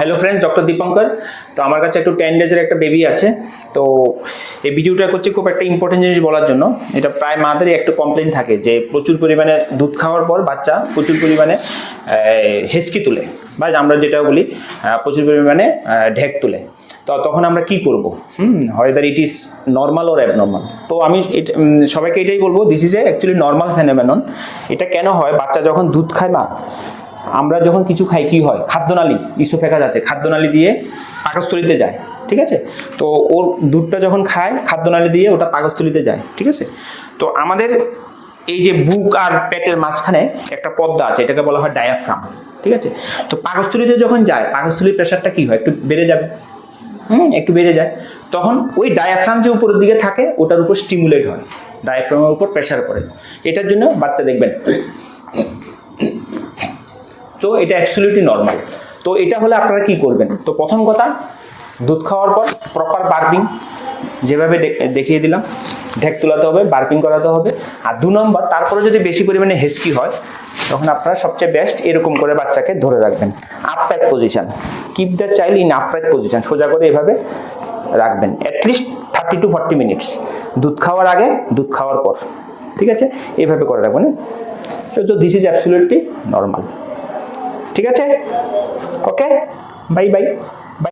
Hello friends, doctor Dipankar. তো আমার কাছে একটু 10 ডেজের একটা বেবি আছে। তো এই ভিডিওটা করছি খুব একটা ইম্পর্টেন্ট জিনিস বলার জন্য। এটা প্রায় মাদেরই একটু কমপ্লেন থাকে যে প্রচুর পরিমাণে দুধ খাওয়ার পর বাচ্চা প্রচুর পরিমাণে হেঁচকি তুলে, বা আমরা যেটা বলি প্রচুর পরিমাণে ঢেক তুলে। তো তখন আমরা কি করব? Whether it is normal or abnormal. তো আমি সবাইকে এটাই বলবো, this is a actually normal phenomenon. এটা কেন হয়? বাচ্চা যখন দুধ খায় না, আমরা যখন কিছু খাই কি হয়, খাদ্যনালী ইসোফেগাস আছে, খাদ্যনালী দিয়ে পাকস্থলীতে যায়, ঠিক আছে? তো ওর দুধটা যখন খায় খাদ্যনালী দিয়ে ওটা পাকস্থলীতে যায়, ঠিক আছে? তো আমাদের এই যে বুক আর পেটের মাঝখানে একটা পর্দা আছে, এটাকে বলা হয় ডায়াফ্রাম, ঠিক আছে? তো পাকস্থলীতে যখন যায়, পাকস্থলীর প্রেশারটা কি হয়, একটু বেড়ে যাবে, একটু বেড়ে যায়। তখন ওই ডায়াফ্রাম যে উপরের দিকে থাকে ওটার উপর স্টিমুলেট হয়, ডায়াফ্রামের উপর প্রেশার পড়ে। এটার জন্য বাচ্চা দেখবেন। তো এটা অ্যাবসলিউটলি নর্মাল। তো এটা হলে আপনারা কি করবেন? তো প্রথম কথা, দুধ খাওয়ার পর প্রপার বার্পিং, যেভাবে দেখিয়ে দিলাম, ঢেক তোলাতে হবে, বার্পিং করাতে হবে। আর 2 নম্বর, তারপরে যদি বেশি পরিমাণে হেঁচকি হয় তখন আপনারা সবচেয়ে বেস্ট এরকম করে বাচ্চাকে ধরে রাখবেন, upright position. Keep the child in upright position, সোজা করে এভাবে রাখবেন অ্যাটলিস্ট 30 to 40 মিনিটস, দুধ খাওয়ার আগে, দুধ খাওয়ার পর, ঠিক আছে? এইভাবে করে রাখবেন। তো দিস ইজ অ্যাবসলিউটলি নর্মাল, ঠিক আছে? ওকে, বাই বাই।